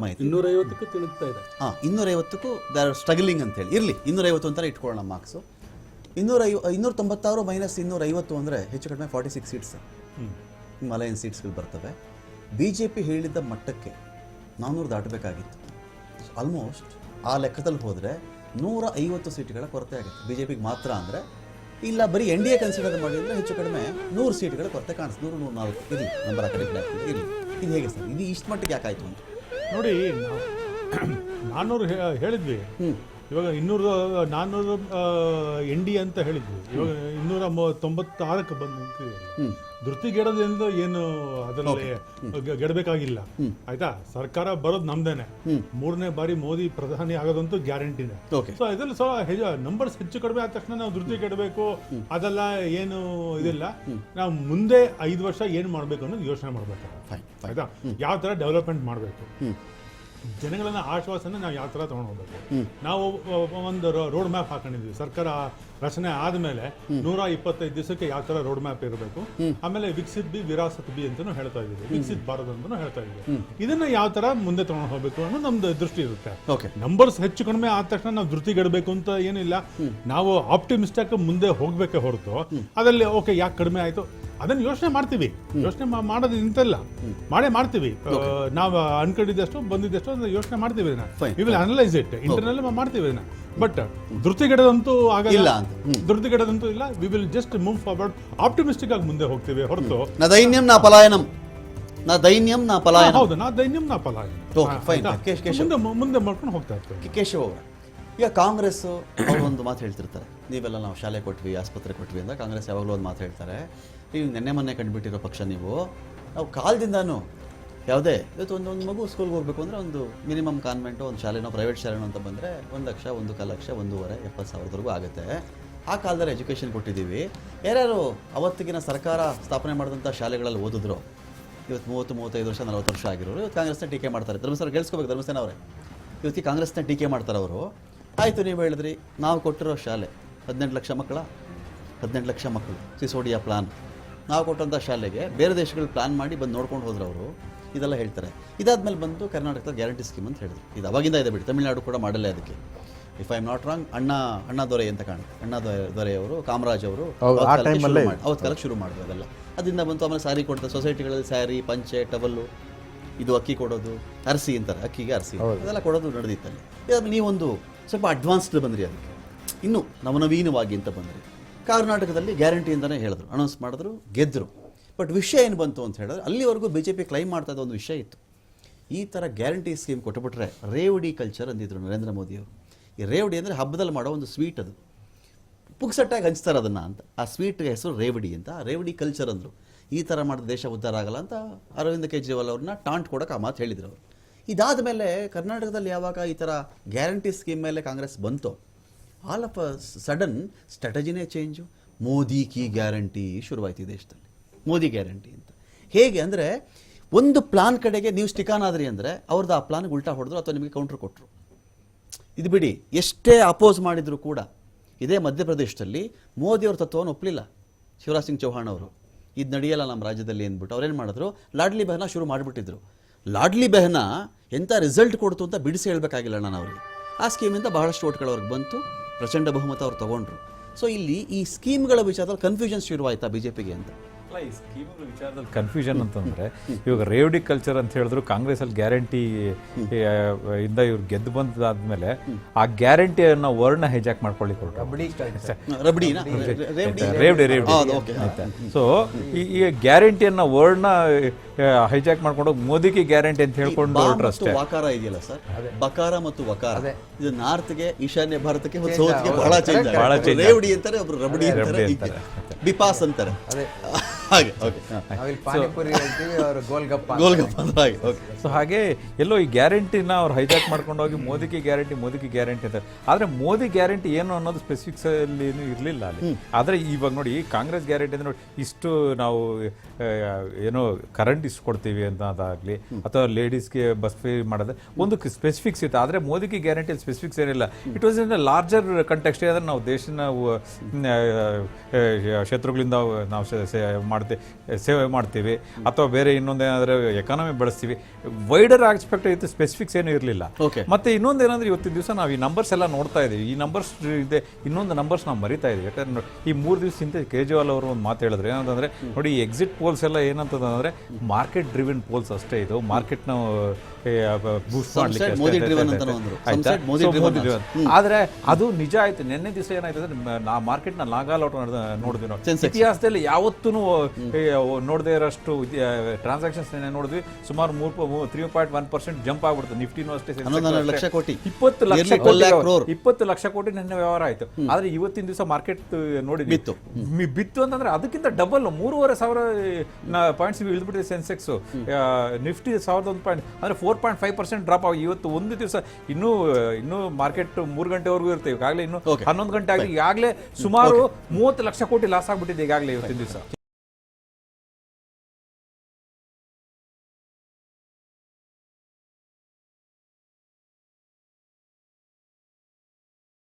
ಮಾಹಿತಿ 250ಕ್ಕೂ ತಿಳುತ್ತಾ ಇದೆ. 250ಕ್ಕೂ they are struggling ಅಂತೇಳಿ ಇರಲಿ. 250 ಅಂತಾರೆ ಇಟ್ಕೊಳ್ಳೋಣ ಮಾರ್ಕ್ಸು. 296 ಮೈನಸ್ 250 ಅಂದರೆ ಹೆಚ್ಚು ಕಡಿಮೆ 46 ಸೀಟ್ಸ್ ಮಲಯನ್ ಸೀಟ್ಸ್ಗಳು ಬರ್ತವೆ. BJP ಹೇಳಿದ್ದ ಮಟ್ಟಕ್ಕೆ 400 ದಾಟಬೇಕಾಗಿತ್ತು. ಆಲ್ಮೋಸ್ಟ್ ಆ ಲೆಕ್ಕದಲ್ಲಿ ಹೋದರೆ 150 ಸೀಟ್ಗಳ ಕೊರತೆ ಆಗುತ್ತೆ BJPಗೆ ಮಾತ್ರ. ಅಂದರೆ ಇಲ್ಲ ಬರೀ NDA ಕನ್ಸಿಡರ್ ಮಾಡಿದರೆ ಹೆಚ್ಚು ಕಡಿಮೆ 100 ಸೀಟ್ಗಳ ಕೊರತೆ ಕಾಣಿಸ್ತು. 100, 104 ಇರಲಿ, ನಂಬರ್ ಆ ಕಡೆ ಇರಲಿ. ಇದು ಹೇಗೆ ಸರ್, ಇದು ಇಷ್ಟು ಮಟ್ಟಿಗೆ ಯಾಕಾಯಿತು ಅಂತ ನೋಡಿ, 400 ಹೇಳಿದ್ವಿ, ಇವಾಗ 400 NDA ಅಂತ ಹೇಳಿದ್ವಿ, ಇವಾಗ 296ಕ್ಕೆ ಬಂದು ಧೃತಿಗೆಡದಿಂದ ಏನು ಅದರಲ್ಲಿ ಗೆಡಬೇಕಾಗಿಲ್ಲ. ಆಯ್ತಾ, ಸರ್ಕಾರ ಬರೋದು ನಮ್ದೇನೆ. 3ನೇ ಬಾರಿ ಮೋದಿ ಪ್ರಧಾನಿ ಆಗೋದಂತೂ ಗ್ಯಾರಂಟಿನೇ. ಸೊ ಇದರಲ್ಲಿ ನಂಬರ್ಸ್ ಹೆಚ್ಚು ಕಡಿಮೆ ಆದ ತಕ್ಷಣ ನಾವು ಧೃತಿ ಗೆಡಬೇಕು ಅದೆಲ್ಲ ಏನು ಇದಿಲ್ಲ. ನಾವು ಮುಂದೆ 5 ವರ್ಷ ಏನು ಮಾಡಬೇಕು ಅನ್ನೋದು ಯೋಚನೆ ಮಾಡಬೇಕು. ಆಯ್ತಾ, ಯಾವ ತರ ಡೆವಲಪ್ಮೆಂಟ್ ಮಾಡಬೇಕು, ಜನಗಳನ್ನ ಆಶ್ವಾಸನೆ ನಾವು ಯಾವ ತರ ತಗೊಂಡು ಹೋಗ್ಬೇಕು. ನಾವು ಒಂದು ರೋಡ್ ಮ್ಯಾಪ್ ಹಾಕೊಂಡಿದ್ವಿ. ಸರ್ಕಾರ ರಚನೆ ಆದ್ಮೇಲೆ 125 ದಿವಸಕ್ಕೆ ಯಾವ ತರ ರೋಡ್ ಮ್ಯಾಪ್ ಇರಬೇಕು. ಆಮೇಲೆ ವಿಕಸಿತ್ ಬಿ ವಿರಾಸತ್ ಬಿ ಅಂತಾನು ಹೇಳ್ತಾ ಇದೀವಿ, ವಿಕಸಿತ್ ಭಾರತ ಅಂತಾನು ಹೇಳ್ತಾ ಇದೀವಿ. ಇದನ್ನ ಯಾವ ತರ ಮುಂದೆ ತಗೊಂಡು ಹೋಗ್ಬೇಕು ಅನ್ನೋ ನಮ್ದು ದೃಷ್ಟಿ ಇರುತ್ತೆ. ನಂಬರ್ಸ್ ಹೆಚ್ಚು ಕಡಿಮೆ ಆದ ತಕ್ಷಣ ನಾವು ಧೃತಿಗೆಡಬೇಕು ಅಂತ ಏನಿಲ್ಲ. ನಾವು ಆಪ್ಟಿಮಿಸ್ಟಿಕ್ ಮುಂದೆ ಹೋಗ್ಬೇಕೆ ಹೊರತು ಅದ್ರಲ್ಲಿ ಓಕೆ ಯಾಕೆ ಕಡಿಮೆ ಆಯ್ತು ಅದನ್ನ ಯೋಚನೆ ಮಾಡ್ತೀವಿ. ಯೋಚನೆ ಮಾಡೋದು ಇಂತೆಲ್ಲ ಮಾಡೇ ಮಾಡ್ತೀವಿ. ನಾವು ಅನ್ಕೊಂಡಿದ್ದಷ್ಟು ಬಂದಿದ್ದಷ್ಟು ಯೋಚನೆ ಮಾಡ್ತೀವಿ. We will analyse it internal ಮಾಡ್ತೀವಿ ಇದನ್ನ. ಬಟ್ ಧೃತಿಗೆಡದಂತೂ ಆಗಲ್ಲ, ಧೃತಿಗೆಡದಂತೂ ಇಲ್ಲ. We will just move forward, optimistic ಆಗಿ ಮುಂದೆ ಹೋಗ್ತೀವಿ ಹೊರತು ನಾ ದೈನ್ಯಂ ನಾ ಪಲಾಯನಂ. ಹೌದು, ನಾ ದೈನ್ಯಂ ನಾ ಪಲಾಯನಂ. ಮುಂದೆ ಮಾಡ್ಕೊಂಡು ಹೋಗ್ತಾ ಇರ್ತೀವಿ. ಕೇಶವ್ ಅವರ, ಈಗ ಕಾಂಗ್ರೆಸ್ ಅವರು ಒಂದು ಮಾತು ಹೇಳ್ತಿರ್ತಾರೆ, ನೀವೆಲ್ಲ ನಾವು ಶಾಲೆ ಕೊಟ್ವಿ, ಆಸ್ಪತ್ರೆ ಕೊಟ್ವಿ ಅಂತ ಕಾಂಗ್ರೆಸ್ ಯಾವಾಗಲೂ ಒಂದು ಮಾತು ಹೇಳ್ತಾರೆ. ನೀವು ನೆನ್ನೆ ಮೊನ್ನೆ ಕಂಡುಬಿಟ್ಟಿರೋ ಪಕ್ಷ ನೀವು. ನಾವು ಕಾಲದಿಂದಾನು ಯಾವುದೇ ಇವತ್ತು ಒಂದು ಮಗು ಸ್ಕೂಲ್ಗೆ ಹೋಗಬೇಕು ಅಂದರೆ ಒಂದು ಮಿನಿಮಮ್ ಕಾನ್ವೆಂಟು, ಒಂದು ಶಾಲೆನೋ ಪ್ರೈವೇಟ್ ಶಾಲೆನೋ ಅಂತ ಬಂದರೆ 1 ಲಕ್ಷ, 1.25 ಲಕ್ಷ, 1.5, 70,000ವರೆಗೂ ಆಗುತ್ತೆ. ಆ ಕಾಲದಲ್ಲಿ ಎಜುಕೇಷನ್ ಕೊಟ್ಟಿದ್ದೀವಿ. ಯಾರ್ಯಾರು ಅವತ್ತಿಗಿನ ಸರ್ಕಾರ ಸ್ಥಾಪನೆ ಮಾಡಿದಂಥ ಶಾಲೆಗಳಲ್ಲಿ ಓದಿದ್ರು ಇವತ್ತು 30, 35 ವರ್ಷ, 40 ವರ್ಷ ಆಗಿರೋರು ಇವತ್ತು ಕಾಂಗ್ರೆಸ್ನ ಟೀಕೆ ಮಾಡ್ತಾರೆ. ಧರ್ಮಸ್ಥಳ ಗೆಲ್ಸ್ಕೋಬೇಕು, ಧರ್ಮಸ್ಥಾನ ಅವರೇ ಇವತ್ತಿಗೆ ಕಾಂಗ್ರೆಸ್ನ ಟೀಕೆ ಮಾಡ್ತಾರೆ ಅವರು. ಆಯಿತು, ನೀವು ಹೇಳಿದ್ರಿ ನಾವು ಕೊಟ್ಟಿರೋ ಶಾಲೆ 18 ಲಕ್ಷ ಮಕ್ಕಳ, 18 ಲಕ್ಷ ಮಕ್ಕಳು ಸಿಸೋಡಿಯಾ ಪ್ಲಾನ್. ನಾವು ಕೊಟ್ಟಂಥ ಶಾಲೆಗೆ ಬೇರೆ ದೇಶಗಳು ಪ್ಲಾನ್ ಮಾಡಿ ಬಂದು ನೋಡ್ಕೊಂಡು ಹೋದ್ರು ಅವರು. ಇದೆಲ್ಲ ಹೇಳ್ತಾರೆ. ಇದಾದ್ಮೇಲೆ ಬಂದು ಕರ್ನಾಟಕದ ಗ್ಯಾರಂಟಿ ಸ್ಕೀಮ್ ಅಂತ ಹೇಳಿದ್ರು. ಇದು ಅವಾಗಿಂದ ಇದೆ ಬಿಡಿ, ತಮಿಳುನಾಡು ಕೂಡ ಮಾಡಲ್ಲ ಅದಕ್ಕೆ. If I am not wrong, ಅಣ್ಣಾ ದೊರೆ ಅಂತ ಕಾಣುತ್ತೆ. ಅಣ್ಣಾ ದೊರೆಯವರು, ಕಾಮರಾಜ್ ಅವರು ಅವತ್ತು ಕಾಲಕ್ಕೆ ಶುರು ಮಾಡಿದ್ರು ಅದೆಲ್ಲ. ಅದರಿಂದ ಬಂತು. ಆಮೇಲೆ ಸ್ಯಾರಿ ಕೊಡ್ತಾರೆ ಸೊಸೈಟಿಗಳಲ್ಲಿ, ಸ್ಯಾರಿ, ಪಂಚೆ, ಟವಲ್ಲು, ಇದು ಅಕ್ಕಿ ಕೊಡೋದು, ಅರಸಿ ಅಂತಾರೆ, ಅಕ್ಕಿಗೆ ಅರಸಿ, ಅದೆಲ್ಲ ಕೊಡೋದು ನಡೆದಿತ್ತಲ್ಲಿ. ಇದಾದ್ಮೇಲೆ ನೀವೊಂದು ಸ್ವಲ್ಪ ಅಡ್ವಾನ್ಸ್ಡ್ ಬಂದ್ರಿ, ಅದಕ್ಕೆ ಇನ್ನೂ ನವನವೀನವಾಗಿ ಅಂತ ಬಂದ್ರಿ. ಕರ್ನಾಟಕದಲ್ಲಿ ಗ್ಯಾರಂಟಿಯಿಂದನೇ ಹೇಳಿದ್ರು, ಅನೌನ್ಸ್ ಮಾಡಿದ್ರು, ಗೆದ್ದರು. ಬಟ್ ವಿಷಯ ಏನು ಬಂತು ಅಂತ ಹೇಳಿದ್ರೆ, ಅಲ್ಲಿವರೆಗೂ BJP ಕ್ಲೈಮ್ ಮಾಡ್ತಾ ಇದ್ದ ಒಂದು ವಿಷಯ ಇತ್ತು. ಈ ಥರ ಗ್ಯಾರಂಟಿ ಸ್ಕೀಮ್ ಕೊಟ್ಟುಬಿಟ್ರೆ ರೇವಡಿ ಕಲ್ಚರ್ ಅಂದಿದ್ರು ನರೇಂದ್ರ ಮೋದಿಯವರು. ಈ ರೇವಡಿ ಅಂದರೆ ಹಬ್ಬದಲ್ಲಿ ಮಾಡೋ ಒಂದು ಸ್ವೀಟ್, ಅದು ಪುಕ್ಸಟ್ಟಾಗಿ ಹಂಚ್ತಾರೆ ಅದನ್ನು ಅಂತ. ಆ ಸ್ವೀಟ್ಗೆ ಹೆಸರು ರೇವಡಿ ಅಂತ. ರೇವಡಿ ಕಲ್ಚರ್ ಅಂದರು. ಈ ಥರ ಮಾಡಿದ ದೇಶ ಉದ್ಧಾರ ಆಗಲ್ಲ ಅಂತ ಅರವಿಂದ್ ಕೇಜ್ರಿವಾಲ್ ಅವ್ರನ್ನ ಟಾಂಟ್ ಕೊಡೋಕೆ ಆ ಮಾತು ಹೇಳಿದ್ರು ಅವರು. ಇದಾದ ಮೇಲೆ ಕರ್ನಾಟಕದಲ್ಲಿ ಯಾವಾಗ ಈ ಥರ ಗ್ಯಾರಂಟಿ ಸ್ಕೀಮ್ ಮೇಲೆ ಕಾಂಗ್ರೆಸ್ ಬಂತು, ಆಲ್ ಆಫ್ ಅ ಸಡನ್ ಸ್ಟ್ರಾಟಜಿನೇ ಚೇಂಜು. ಮೋದಿ ಕಿ ಗ್ಯಾರಂಟಿ ಶುರುವಾಯ್ತು ಈ ದೇಶದಲ್ಲಿ. ಮೋದಿ ಗ್ಯಾರಂಟಿ ಅಂತ ಹೇಗೆ ಅಂದರೆ, ಒಂದು ಪ್ಲಾನ್ ಕಡೆಗೆ ನೀವು ಸ್ಟಿಕಾನ್ ಆದ್ರಿ ಅಂದರೆ ಅವ್ರದ್ದು ಆ ಪ್ಲಾನ್ಗೆ ಉಲ್ಟಾ ಹೊಡೆದ್ರು ಅಥವಾ ನಿಮಗೆ ಕೌಂಟ್ರ್ ಕೊಟ್ಟರು. ಇದು ಬಿಡಿ, ಎಷ್ಟೇ ಅಪೋಸ್ ಮಾಡಿದ್ರು ಕೂಡ ಇದೇ ಮಧ್ಯಪ್ರದೇಶದಲ್ಲಿ ಮೋದಿಯವ್ರ ತತ್ವವನ್ನು ಒಪ್ಪಲಿಲ್ಲ ಶಿವರಾಜ್ ಸಿಂಗ್ ಚೌಹಾಣ್ ಅವರು. ಇದು ನಡೆಯಲ್ಲ ನಮ್ಮ ರಾಜ್ಯದಲ್ಲಿ ಅಂದ್ಬಿಟ್ಟು ಅವ್ರೇನು ಮಾಡಿದ್ರು, ಲಾಡ್ಲಿ ಬೆಹನ ಶುರು ಮಾಡಿಬಿಟ್ಟಿದ್ರು. ಲಾಡ್ಲಿ ಬೆಹನ ಎಂಥ ರಿಸಲ್ಟ್ ಕೊಡ್ತು ಅಂತ ಬಿಡಿಸಿ ಹೇಳಬೇಕಾಗಿಲ್ಲ ನಾನು ಅವ್ರಿಗೆ. ಆ ಸ್ಕೀಮಿಂದ ಬಹಳಷ್ಟು ಓಟ್ಗಳವ್ರಿಗೆ ಬಂತು, ಪ್ರಚಂಡ ಬಹುಮತ ಅವ್ರು ತೊಗೊಂಡ್ರು. ಸೊ ಇಲ್ಲಿ ಈ ಸ್ಕೀಮ್ಗಳ ವಿಚಾರದಲ್ಲಿ ಕನ್ಫ್ಯೂಷನ್ ಶುರುವಾಯ್ತಾ BJPಗೆ ಅಂತ? ಈ ಸ್ಕೀಮ್ಗಳ ವಿಚಾರದಲ್ಲಿ ಕನ್ಫ್ಯೂಷನ್ ಅಂತಂದ್ರೆ, ಇವಾಗ ರೇವಡಿ ಕಲ್ಚರ್ ಅಂತ ಹೇಳಿದ್ರು, ಕಾಂಗ್ರೆಸ್ ಅಲ್ಲಿ ಗ್ಯಾರಂಟಿ ಇಂದ ಇವ್ರು ಗೆದ್ದು ಬಂದಾದ್ಮೇಲೆ ಆ ಗ್ಯಾರಂಟಿಯನ್ನ ವರ್ಣ ಹೈಜಾಕ್ ಮಾಡ್ಕೊಳ್ಳಿ ಸೊ ಈ ಗ್ಯಾರಂಟಿಯನ್ನ ವರ್ಣ ಹೈಜಾಕ್ ಮಾಡ್ಕೊಂಡು ಮೋದಿಗೆ ಗ್ಯಾರಂಟಿ ಅಂತ ಹೇಳ್ಕೊಂಡು ಅಷ್ಟೇ. ವಕಾರ ಇದೆಯಲ್ಲ ಸರ್, ಬಕಾರ ಮತ್ತು ವಕಾರ, ಇದು ನಾರ್ತ್ಗೆ, ಈಶಾನ್ಯ ಭಾರತಕ್ಕೆ ಮತ್ತು ಸೌತ್ಗೆ ಬಹಳ ಚೇಂಜ್. ರೇವಡಿ ಅಂತಾರೆ, ಒಬ್ರು ರಬಡಿ ಅಂತಾರೆ, ಬಿಪಾಸ್ ಅಂತಾರೆ. ಸೊ ಹಾಗೆ ಎಲ್ಲೋ ಈ ಗ್ಯಾರಂಟಿನ ಅವ್ರು ಹೈಜಾಕ್ ಮಾಡ್ಕೊಂಡು ಹೋಗಿ ಮೋದಿಗೆ ಗ್ಯಾರಂಟಿ ಅಂತ. ಆದ್ರೆ ಮೋದಿ ಗ್ಯಾರಂಟಿ ಏನು ಅನ್ನೋದು ಸ್ಪೆಸಿಫಿಕ್ಸ್ ಅಲ್ಲಿ ಇರಲಿಲ್ಲ ಅಲ್ಲಿ. ಆದ್ರೆ ಇವಾಗ ನೋಡಿ, ಕಾಂಗ್ರೆಸ್ ಗ್ಯಾರಂಟಿ ಅಂದ್ರೆ ನೋಡಿ, ಇಷ್ಟು ನಾವು ಏನೋ ಕರೆಂಟ್ ಇಷ್ಟು ಕೊಡ್ತೀವಿ ಅನ್ನೋದಾಗ್ಲಿ, ಅಥವಾ ಲೇಡೀಸ್ಗೆ ಬಸ್ ಫ್ರೀ ಮಾಡೋದು ಒಂದು ಸ್ಪೆಸಿಫಿಕ್ಸ್ ಇತ್ತು. ಆದ್ರೆ ಮೋದಿಗೆ ಗ್ಯಾರಂಟಿ ಸ್ಪೆಸಿಫಿಕ್ಸ್ ಏನಿಲ್ಲ. It was in larger context. ಅಂದ್ರೆ ನಾವು ದೇಶನ ಶತ್ರುಗಳಿಂದ ನಾವು ಸೇವೆ ಮಾಡ್ತೀವಿ ಅಥವಾ ಬೇರೆ ಇನ್ನೊಂದೇನಾದರೂ ಎಕಾನಮಿ ಬೆಳೆಸ್ತೀವಿ. ವೈಡರ್ ಆಸ್ಪೆಕ್ಟ್ ಇತ್ತು, ಸ್ಪೆಸಿಫಿಕ್ಸ್ ಏನು ಇರಲಿಲ್ಲ. Okay. ಮತ್ತೆ ಇನ್ನೊಂದೇನಂದ್ರೆ ಇವತ್ತಿನ ದಿವಸ ನಾವು ಈ ನಂಬರ್ಸ್ ಎಲ್ಲ ನೋಡ್ತಾ ಇದೀವಿ. ಈ ನಂಬರ್ಸ್ ಇದೆ, ಇನ್ನೊಂದು ನಂಬರ್ಸ್ ನಾವು ಮರಿತಾ ಇದೀವಿ. ಯಾಕಂದ್ರೆ ಈ 3 ದಿವಸದಿಂದ ಕೇಜ್ರಿವಾಲ್ ಅವರು ಒಂದು ಮಾತು ಹೇಳಿದ್ರು, ಏನಂತಂದ್ರೆ ನೋಡಿ ಈ ಎಕ್ಸಿಟ್ ಪೋಲ್ಸ್ ಎಲ್ಲ ಏನಂತಂದ್ರೆ ಮಾರ್ಕೆಟ್ ಡ್ರಿವನ್ ಪೋಲ್ಸ್ ಅಷ್ಟೇ, ಇದು ಮಾರ್ಕೆಟ್ ನ ಬೂಸ್ಟ್ ಮಾಡ್ಲಿಕ್ಕೆ Some said Modi driven ಅಂತಾನೂ ಅಂದ್ರು. Some said Modi driven. ಆದ್ರೆ ಅದು ನಿಜ ಆಯ್ತು. ನಿನ್ನೆ ದಿವಸ ಏನಾಯ್ತು ಅಂದ್ರೆ ಮಾರ್ಕೆಟ್ ನ ಲಾಗಾಲೌಟ್ ನೋಡಿದ್ವಿ ನಾವು. Sensex. ಇತಿಹಾಸದಲ್ಲಿ ಯಾವತ್ತೂ ನೋಡದೇ ಇರೋಷ್ಟು ಟ್ರಾನ್ಸಾಕ್ಷನ್ಸ್ ನೋಡಿದ್ವಿ. ಸುಮಾರು 3.1% ಜಂಪ್ ಆಗ್ಬಿಡ್ತು. ನಿಫ್ಟಿನೂ ಅಷ್ಟೇ, 11 ಲಕ್ಷ ಕೋಟಿ 20 lakh Nearly 12 lakh crore. 20 lakh ಕೋಟಿ ನಿನ್ನೆ ವ್ಯವಹಾರ ಆಯ್ತು. ಆದ್ರೆ ಇವತ್ತಿನ ದಿವಸ ಮಾರ್ಕೆಟ್ ನೋಡಿ ಬಿತ್ತು ಅಂತಂದ್ರೆ ಅದಕ್ಕಿಂತ ಡಬಲ್ 3,500 ಪಾಯಿಂಟ್ಸ್ ಇಳಿದ್ಬಿಟ್ಟಿದೆ ಸೆನ್ಸೆಕ್ಸ್. ನಿಫ್ಟಿ 1,001 ಪಾಯಿಂಟ್ ಅಂದ್ರೆ 4.5% ಡ್ರಾಪ್ ಆಗಿ ಇವತ್ತು ಒಂದು ದಿವಸ ಇನ್ನೂ ಮಾರ್ಕೆಟ್ 3 ಗಂಟೆವರೆಗೂ ಇರ್ತೇವೆ. ಈಗಾಗಲೇ ಇನ್ನು 11 ಗಂಟೆ ಆಗಿ ಈಗಾಗಲೇ ಸುಮಾರು 30 ಲಕ್ಷ ಕೋಟಿ ಲಾಸ್ ಆಗ್ಬಿಟ್ಟಿದೆ ಈಗಾಗಲೇ ಇವತ್ತಿನ ದಿವಸ.